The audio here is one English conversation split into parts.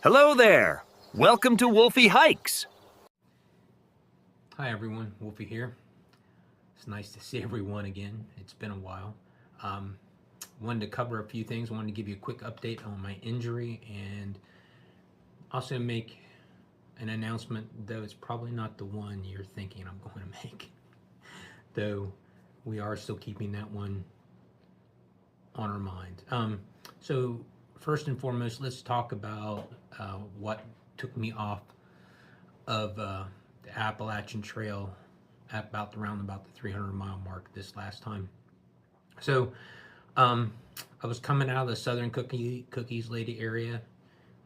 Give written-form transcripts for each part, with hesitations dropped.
Hello there! Welcome to Wolfie Hikes! Hi everyone, Wolfie here. It's nice to see everyone again. It's been a while. Wanted to cover a few things. Wanted to give you a quick update on my injury and also make an announcement, though it's probably not the one you're thinking I'm going to make. Though we are still keeping that one on our mind. So first and foremost, let's talk about what took me off of the Appalachian Trail at around the 300-mile mark this last time. So I was coming out of the Southern Cookies Lady area.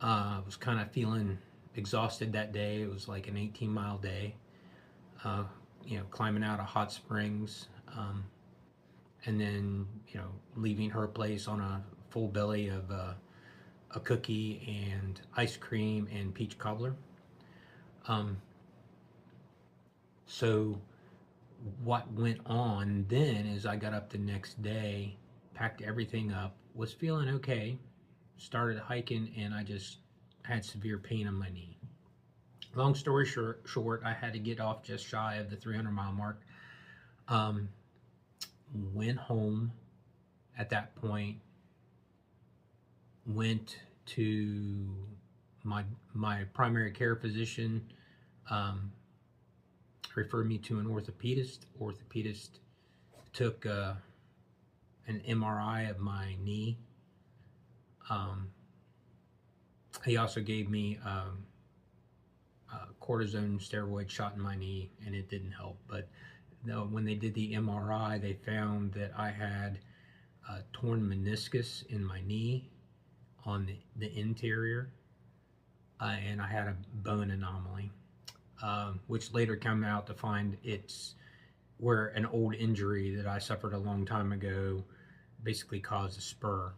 I was kind of feeling exhausted that day. It was like an 18-mile day. Climbing out of Hot Springs, and then leaving her place on a full belly of a cookie and ice cream and peach cobbler. So what went on then is I got up the next day, packed everything up, was feeling okay, started hiking, and I just had severe pain on my knee. Long story short, I had to get off just shy of the 300-mile mark. Went home at that point, went to my primary care physician, referred me to an orthopedist. Orthopedist took an MRI of my knee. He also gave me a cortisone steroid shot in my knee, and it didn't help. But when they did the MRI, they found that I had a torn meniscus in my knee on the interior, and I had a bone anomaly, which later came out to find it's where an old injury that I suffered a long time ago basically caused a spur.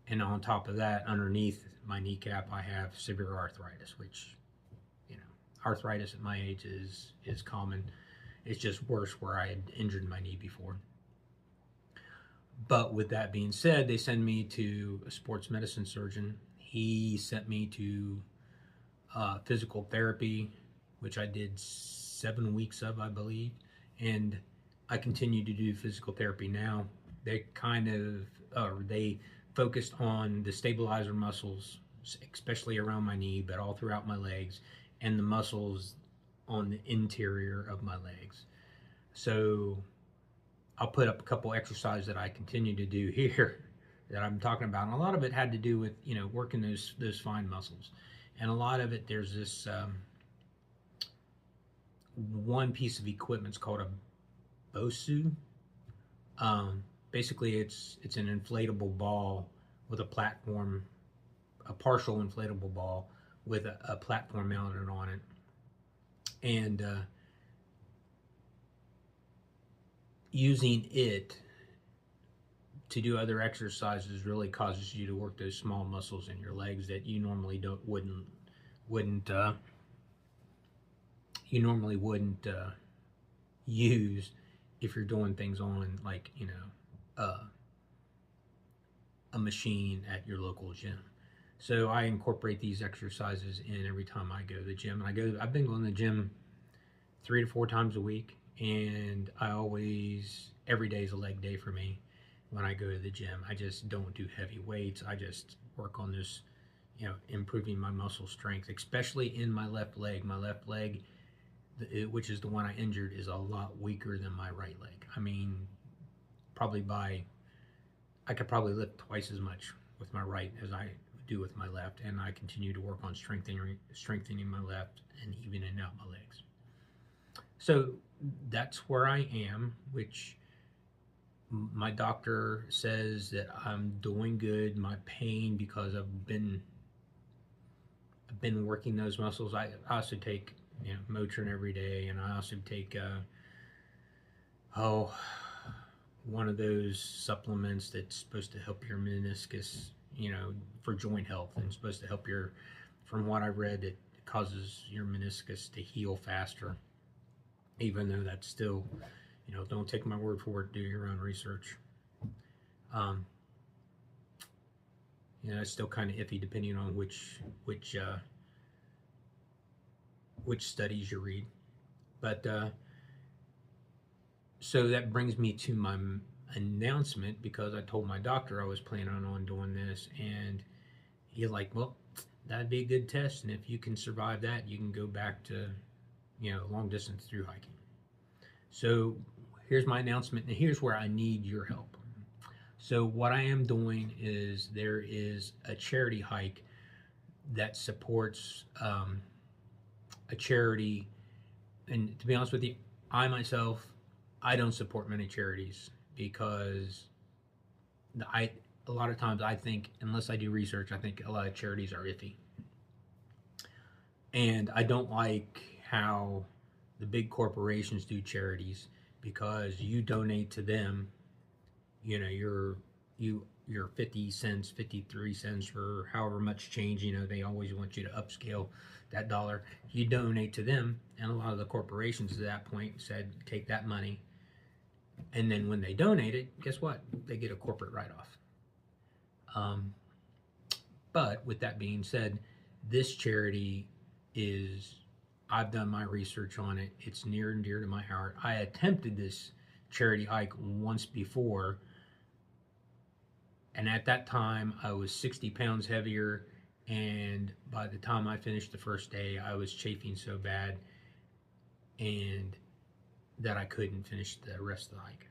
And on top of that, underneath my kneecap, I have severe arthritis, which, arthritis at my age is common. It's just worse where I had injured my knee before. But with that being said, they send me to a sports medicine surgeon. He sent me to physical therapy, which I did 7 weeks of, I believe. And I continue to do physical therapy now. They they focused on the stabilizer muscles, especially around my knee, but all throughout my legs, and the muscles on the interior of my legs. So I'll put up a couple exercises that I continue to do here that I'm talking about. And a lot of it had to do with, working those fine muscles. And a lot of it, there's this one piece of equipment. It's called a BOSU. Basically, it's an inflatable ball with a platform, a partial inflatable ball with a platform mounted on it. And using it to do other exercises really causes you to work those small muscles in your legs that you normally wouldn't use if you're doing things on, like, a machine at your local gym. So I incorporate these exercises in every time I go to the gym. And I've been going to the gym 3 to 4 times a week, and every day is a leg day for me when I go to the gym. I just don't do heavy weights. I just work on this, improving my muscle strength, especially in my left leg. My left leg, which is the one I injured, is a lot weaker than my right leg. I mean, I could probably lift twice as much with my right as I do with my left, and I continue to work on strengthening my left and evening out my legs. So that's where I am, which my doctor says that I'm doing good. My pain, because I've been working those muscles. I also take Motrin every day, and I also take one of those supplements that's supposed to help your meniscus, for joint health, and supposed to help from what I read, it causes your meniscus to heal faster, even though that's still, don't take my word for it, do your own research. You know, it's still kind of iffy depending on which studies you read. But so that brings me to my announcement, because I told my doctor I was planning on doing this, and he's like, well, that'd be a good test, and if you can survive that, you can go back to, you know, long distance through hiking. So here's my announcement, and here's where I need your help. So what I am doing is there is a charity hike that supports a charity, and to be honest with you, I don't support many charities, because a lot of times I think, unless I do research, I think a lot of charities are iffy. And I don't like how the big corporations do charities, because you donate to them, you know, your 50 cents, 53 cents, or however much change, you know, they always want you to upscale that dollar. You donate to them, and a lot of the corporations at that point said, take that money. And then when they donate it, guess what? They get a corporate write-off. But with that being said, this charity I've done my research on it. It's near and dear to my heart. I attempted this charity hike once before, and at that time I was 60 pounds heavier, and by the time I finished the first day, I was chafing so bad and that I couldn't finish the rest of the hike.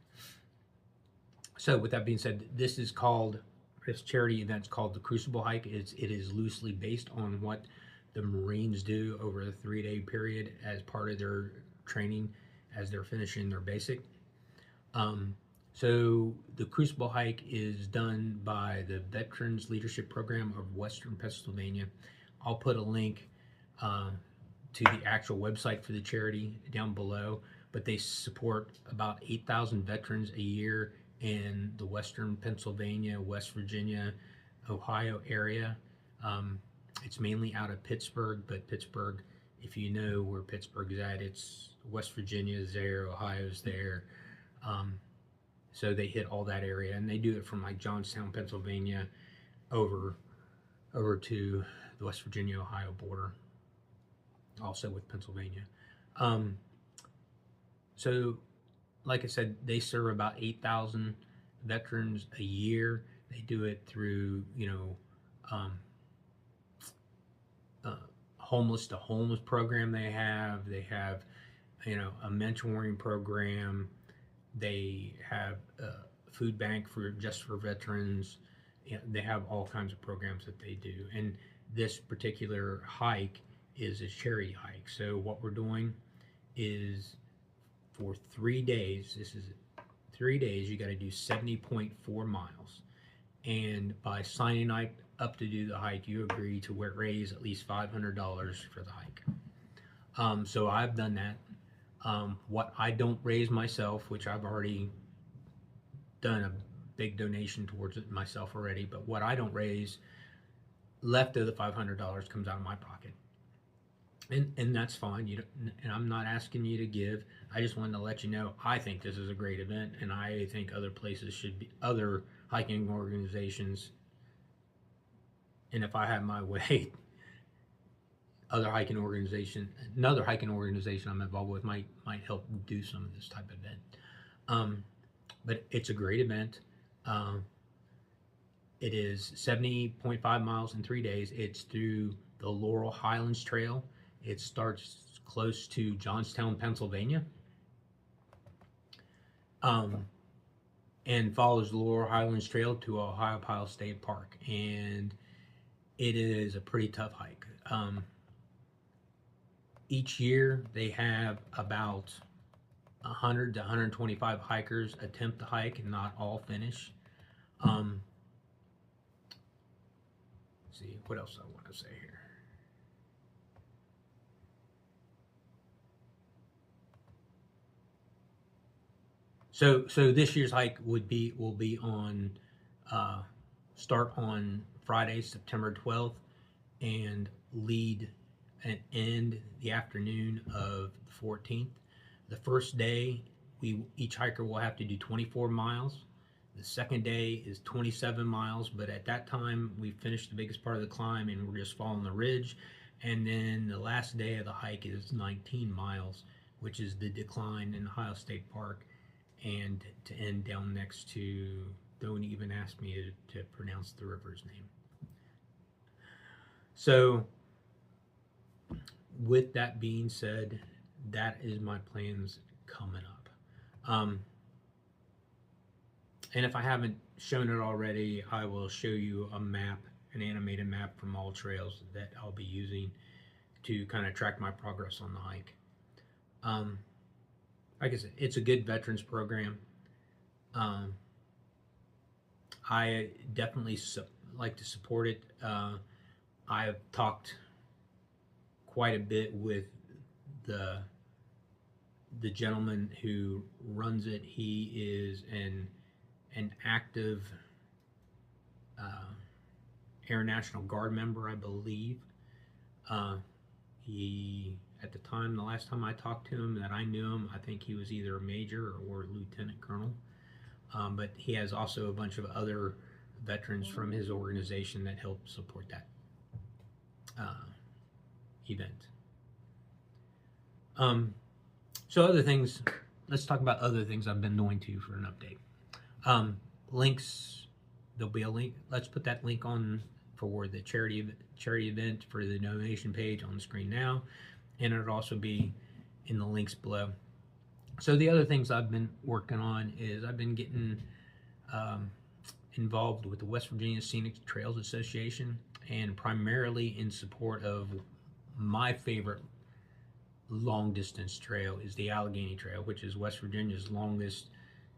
So with that being said, this charity event's called the Crucible hike. It is loosely based on what the Marines do over a 3-day period as part of their training as they're finishing their basic. So the Crucible hike is done by the Veterans Leadership Program of Western Pennsylvania. I'll put a link to the actual website for the charity down below, but they support about 8,000 veterans a year in the Western Pennsylvania, West Virginia, Ohio area. It's mainly out of Pittsburgh, but Pittsburgh, if you know where Pittsburgh is at, it's West Virginia is there, Ohio's there. So they hit all that area, and they do it from like Johnstown, Pennsylvania, over to the West Virginia, Ohio border, also with Pennsylvania. So like I said, they serve about 8,000 veterans a year. They do it through, you know, homeless to homeless program they have, you know, a mentoring program. They have a food bank just for veterans. You know, they have all kinds of programs that they do. And this particular hike is a charity hike. So what we're doing is, for 3 days, this is 3 days, you got to do 70.4 miles. And by signing up to do the hike, you agree to raise at least $500 for the hike. So I've done that. What I don't raise myself, which I've already done a big donation towards it myself already, but what I don't raise, left of the $500 comes out of my pocket. And that's fine. And I'm not asking you to give. I just wanted to let you know I think this is a great event, and I think other places should be, other hiking organizations, and if I had my way, another hiking organization I'm involved with might help do some of this type of event. But it's a great event. It is 70.5 miles in 3 days. It's through the Laurel Highlands Trail. It starts close to Johnstown, Pennsylvania, and follows the Laurel Highlands Trail to Ohiopyle State Park. And it is a pretty tough hike. Each year they have about 100 to 125 hikers attempt to hike, and not all finish. Let's see, what else I want to say here. So this year's hike will be on start on Friday, September 12th, and lead and end the afternoon of the 14th. The first day, each hiker will have to do 24 miles. The second day is 27 miles, but at that time we finished the biggest part of the climb and we're just following the ridge. And then the last day of the hike is 19 miles, which is the decline in Ohio State Park, and to end down next to, don't even ask me to pronounce the river's name. So with that being said, that is my plans coming up. And if I haven't shown it already, I will show you a map, an animated map from all trails that I'll be using to kind of track my progress on the hike. Like I said, it's a good veterans program. I definitely like to support it. I have talked quite a bit with the gentleman who runs it. He is an active Air National Guard member, I believe. He, at the time, the last time I talked to him, that I knew him, I think he was either a major or lieutenant colonel. But he has also a bunch of other veterans from his organization that help support that event. So other things, let's talk about other things I've been doing too for an update. Links, there'll be a link. Let's put that link on for the charity event for the donation page on the screen now, and it'll also be in the links below. So the other things I've been working on is I've been getting involved with the West Virginia Scenic Trails Association, and primarily in support of my favorite long distance trail is the Allegheny Trail, which is West Virginia's longest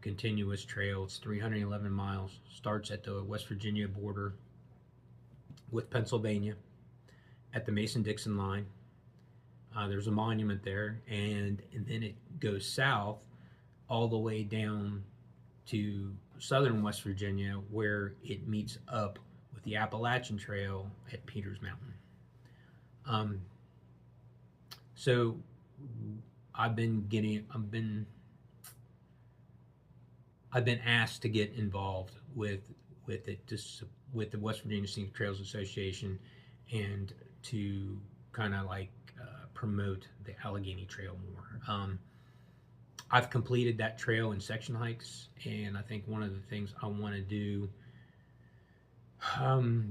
continuous trail. It's 311 miles, starts at the West Virginia border with Pennsylvania at the Mason-Dixon line. There's a monument there, and then it goes south all the way down to southern West Virginia, where it meets up with the Appalachian Trail at Peters Mountain. So I've been asked to get involved with it, with the West Virginia Scenic Trails Association, and to kind of like promote the Allegheny Trail more. I've completed that trail in section hikes, and I think one of the things I want to do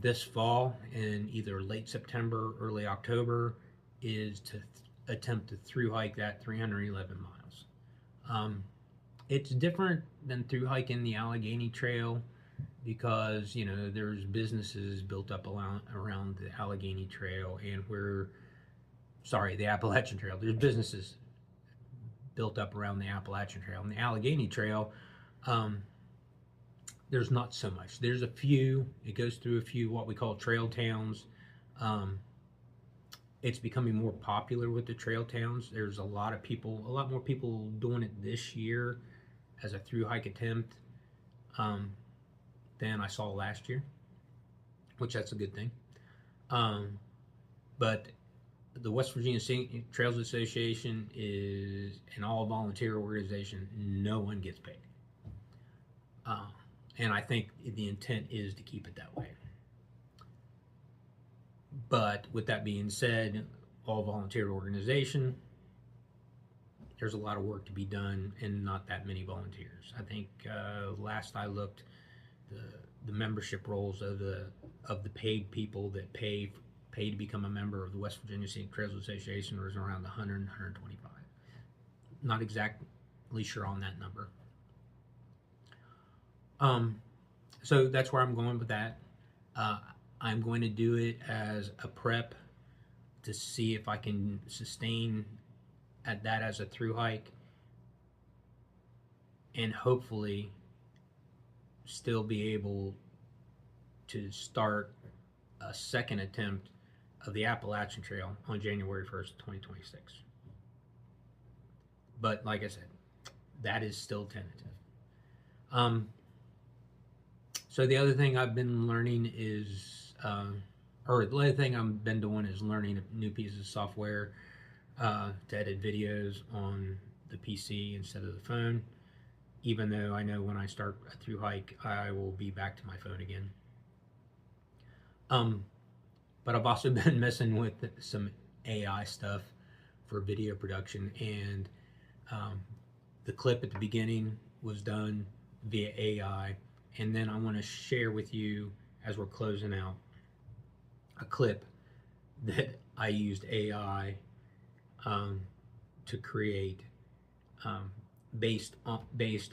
this fall, in either late September, early October, is to attempt to thru-hike that 311 miles. It's different than thru-hiking the Allegheny Trail because, you know, there's businesses built up around the Allegheny Trail, and the Appalachian Trail. There's businesses built up around the Appalachian Trail. And the Allegheny Trail, there's not so much. There's a few, it goes through a few what we call trail towns. It's becoming more popular with the trail towns. There's a lot more people doing it this year as a thru-hike attempt than I saw last year, which that's a good thing. But the West Virginia Scenic Trails Association is an all-volunteer organization. No one gets paid. And I think the intent is to keep it that way. But with that being said, all-volunteer organization, there's a lot of work to be done and not that many volunteers. I think last I looked, the membership rolls of the paid people that pay to become a member of the West Virginia Scenic Trails Association was around 100, 125. Not exactly sure on that number. So that's where I'm going with that. I'm going to do it as a prep to see if I can sustain at that as a thru-hike, and hopefully still be able to start a second attempt of the Appalachian Trail on January 1st, 2026. But like I said, that is still tentative. So the other thing I've been learning is, or the other thing I've been doing is learning new pieces of software to edit videos on the PC instead of the phone. even though I know when I start a through hike, I will be back to my phone again. But I've also been messing with some AI stuff for video production, and the clip at the beginning was done via AI, and then I want to share with you as we're closing out a clip that I used AI to create based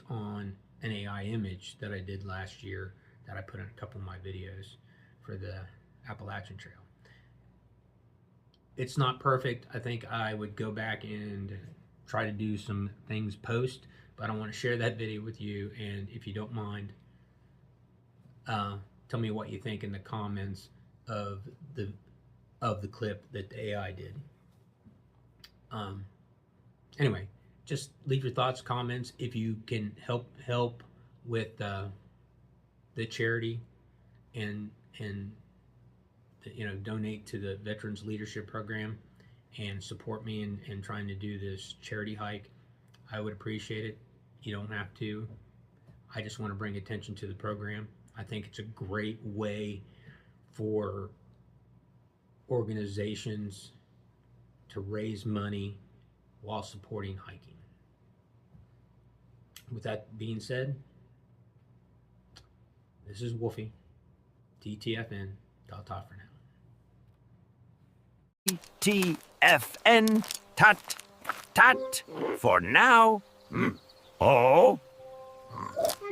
on an AI image that I did last year that I put in a couple of my videos for the Appalachian Trail. It's not perfect. I think I would go back and try to do some things post, but I want to share that video with you, and if you don't mind, tell me what you think in the comments of the clip that the AI did. Anyway, just leave your thoughts, comments. If you can help with the charity and donate to the Veterans Leadership Program and support me in trying to do this charity hike, I would appreciate it. You don't have to. I just want to bring attention to the program. I think it's a great way for organizations to raise money while supporting hiking. With that being said, this is Wolfie, TTFN, .tot for now. TFN, tot for now. Oh.